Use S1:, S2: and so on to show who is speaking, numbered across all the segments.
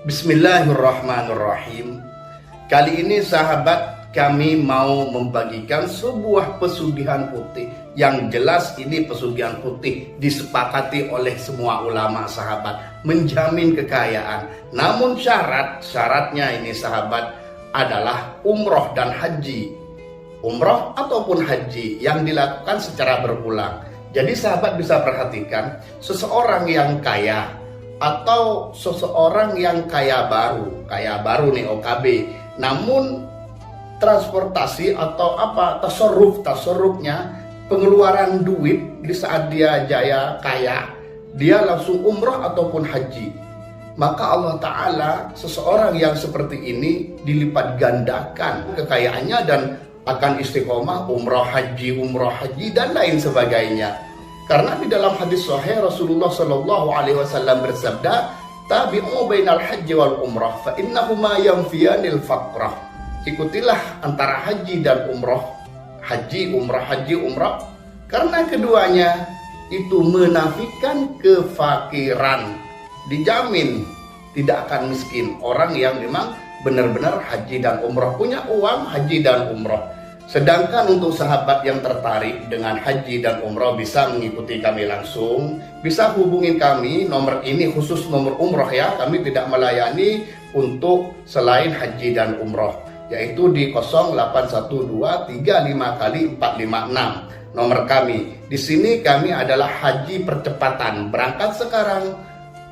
S1: Bismillahirrahmanirrahim. Kali ini sahabat, kami mau membagikan sebuah pesugihan putih. Yang jelas ini pesugihan putih disepakati oleh semua ulama sahabat, menjamin kekayaan. Namun syaratnya ini sahabat adalah umroh dan haji. Umroh ataupun haji yang dilakukan secara berulang. Jadi sahabat bisa perhatikan, seseorang yang kaya atau seseorang yang kaya baru nih OKB, namun transportasi atau tasarrufnya pengeluaran duit di saat dia jaya kaya, dia langsung umroh ataupun haji, maka Allah Ta'ala seseorang yang seperti ini dilipat gandakan kekayaannya dan akan istiqomah umroh haji dan lain sebagainya. Karena di dalam hadis sahih Rasulullah Shallallahu Alaihi Wasallam bersabda, tabi'u bainal haji wal umrah, fa innahuma yanfiyanil faqrah. Ikutilah antara haji dan umrah, haji umrah, karena keduanya itu menafikan kefakiran. Dijamin tidak akan miskin orang yang memang benar-benar haji dan umrah, punya uang haji dan umrah. Sedangkan untuk sahabat yang tertarik dengan haji dan umrah bisa mengikuti kami langsung, bisa hubungin kami, nomor ini khusus nomor umrah ya, kami tidak melayani untuk selain haji dan umrah, yaitu di 081235 kali 456 nomor kami. Di sini kami adalah haji percepatan, berangkat sekarang,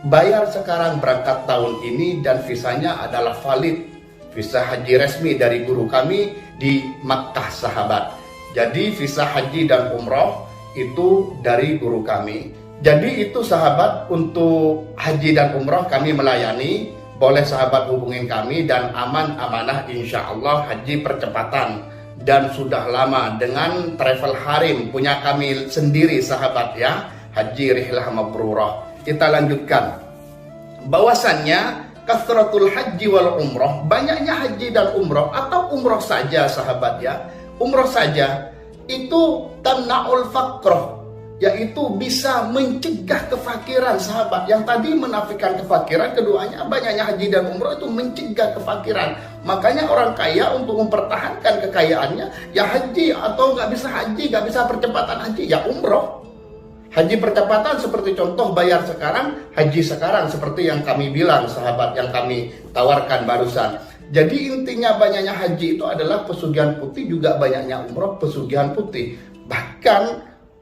S1: bayar sekarang, berangkat tahun ini, dan visanya adalah valid, visa haji resmi dari guru kami di Makkah sahabat. Jadi visa haji dan umroh itu dari guru kami. Jadi itu sahabat, untuk haji dan umroh kami melayani. Boleh sahabat hubungin kami dan amanah insya Allah haji percepatan. Dan sudah lama dengan travel harim punya kami sendiri sahabat ya, haji rihlah mabrurah. Kita lanjutkan bahwasannya kasratul haji wal umroh, banyaknya haji dan umroh atau umroh saja sahabat ya, umroh saja itu tamna'ul faqroh, yaitu bisa mencegah kefakiran sahabat. Yang tadi menafikan kefakiran, keduanya banyaknya haji dan umroh itu mencegah kefakiran. Makanya orang kaya untuk mempertahankan kekayaannya ya haji, atau nggak bisa percepatan haji ya umroh. Haji percepatan seperti contoh bayar sekarang, haji sekarang, seperti yang kami bilang sahabat, yang kami tawarkan barusan. Jadi intinya banyaknya haji itu adalah pesugihan putih, juga banyaknya umroh pesugihan putih. Bahkan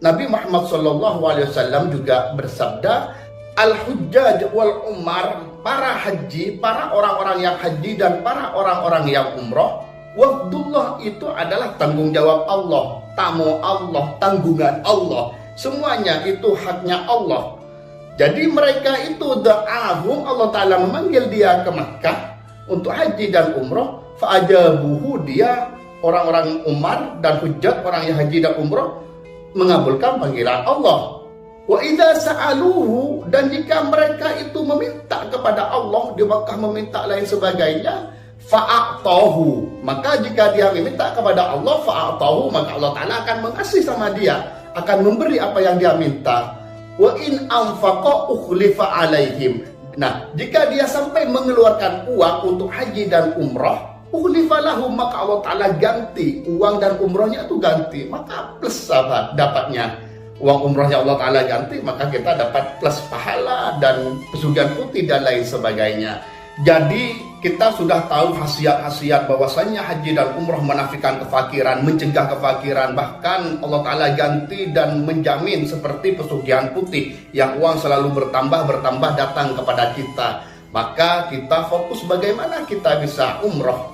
S1: Nabi Muhammad SAW juga bersabda, al-hujjaj wal umar, para haji, para orang-orang yang haji dan para orang-orang yang umroh, wafdullah, itu adalah tanggung jawab Allah, tamu Allah, tanggungan Allah. Semuanya itu haknya Allah. Jadi mereka itu da'ahum, Allah Ta'ala memanggil dia ke Makkah untuk haji dan umroh. Fa'ajabuhu, dia orang-orang umar dan hujjat, orang yang haji dan umroh, mengabulkan panggilan Allah. Wa idza sa'aluhu, dan jika mereka itu meminta kepada Allah di Makkah, meminta lain sebagainya, fa'atahu, maka jika dia meminta kepada Allah, fa'atahu, maka Allah Ta'ala akan mengasih sama dia, akan memberi apa yang dia minta. Wa in anfaqa ukhlifa alaihim. Nah, jika dia sampai mengeluarkan uang untuk haji dan umrah, ukhlifa lahum, maka Allah Ta'ala ganti uang dan umrahnya itu ganti, maka plus sahabat dapatnya. Uang umrahnya Allah Ta'ala ganti, maka kita dapat plus pahala dan pesugihan putih dan lain sebagainya. Jadi kita sudah tahu khasiat-khasiat bahwasanya haji dan umroh menafikan kefakiran, mencegah kefakiran, bahkan Allah Ta'ala ganti dan menjamin seperti pesugihan putih yang uang selalu bertambah datang kepada kita. Maka kita fokus bagaimana kita bisa umroh,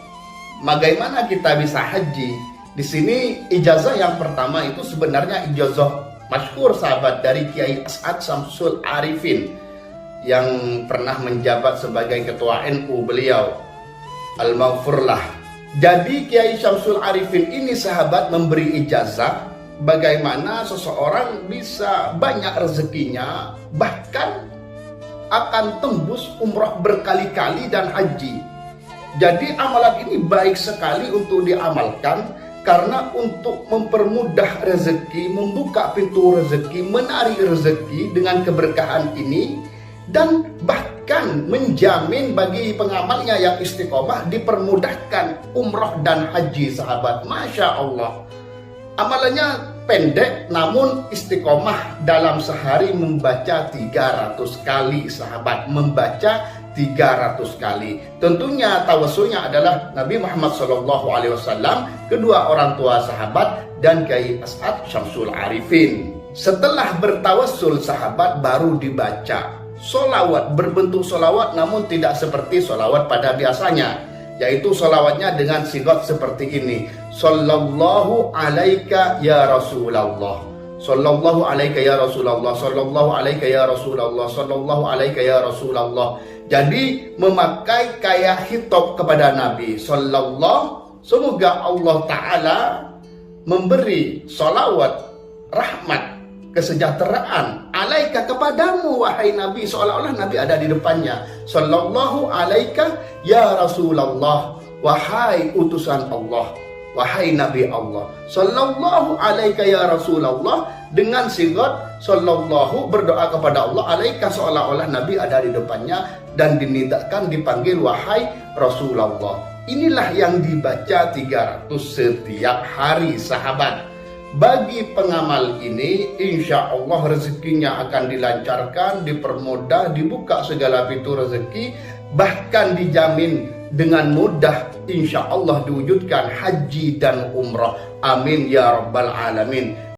S1: bagaimana kita bisa haji. Di sini ijazah yang pertama itu sebenarnya ijazah masyhur sahabat dari Kiai As'ad Syamsul Arifin yang pernah menjabat sebagai ketua NU beliau, al-maghfurlah. Jadi Kiai Syamsul Arifin ini sahabat memberi ijazah bagaimana seseorang bisa banyak rezekinya, bahkan akan tembus umrah berkali-kali dan haji. Jadi amalan ini baik sekali untuk diamalkan, karena untuk mempermudah rezeki, membuka pintu rezeki, menarik rezeki dengan keberkahan ini. Dan bahkan akan menjamin bagi pengamalnya yang istiqomah dipermudahkan umroh dan haji, sahabat. Masya Allah. Amalannya pendek namun istiqomah dalam sehari membaca 300 kali, sahabat. Membaca 300 kali. Tentunya tawassulnya adalah Nabi Muhammad SAW, kedua orang tua sahabat, dan Kiai As'ad Syamsul Arifin. Setelah bertawassul, sahabat, baru dibaca solawat, berbentuk solawat namun tidak seperti solawat pada biasanya, yaitu solawatnya dengan sigat seperti ini: Sallallahu alaika ya Rasulullah, Sallallahu alaika ya Rasulullah, Sallallahu alaika ya Rasulullah, Sallallahu alaika ya Rasulullah. Jadi memakai kayak hitop kepada Nabi Sallallahu, semoga Allah Ta'ala memberi salawat, rahmat, kesejahteraan alaika kepadamu wahai Nabi, seolah-olah Nabi ada di depannya. Sallallahu alaika ya Rasulullah, wahai utusan Allah, wahai Nabi Allah. Sallallahu alaika ya Rasulullah, dengan sigat sallallahu, berdoa kepada Allah, alaika, seolah-olah Nabi ada di depannya, dan dinidakan dipanggil wahai Rasulullah. Inilah yang dibaca 300 setiap hari, sahabat. Bagi pengamal ini, insya Allah rezekinya akan dilancarkan, dipermudah, dibuka segala pintu rezeki, bahkan dijamin dengan mudah insya Allah diwujudkan haji dan umrah. Amin ya rabbal alamin.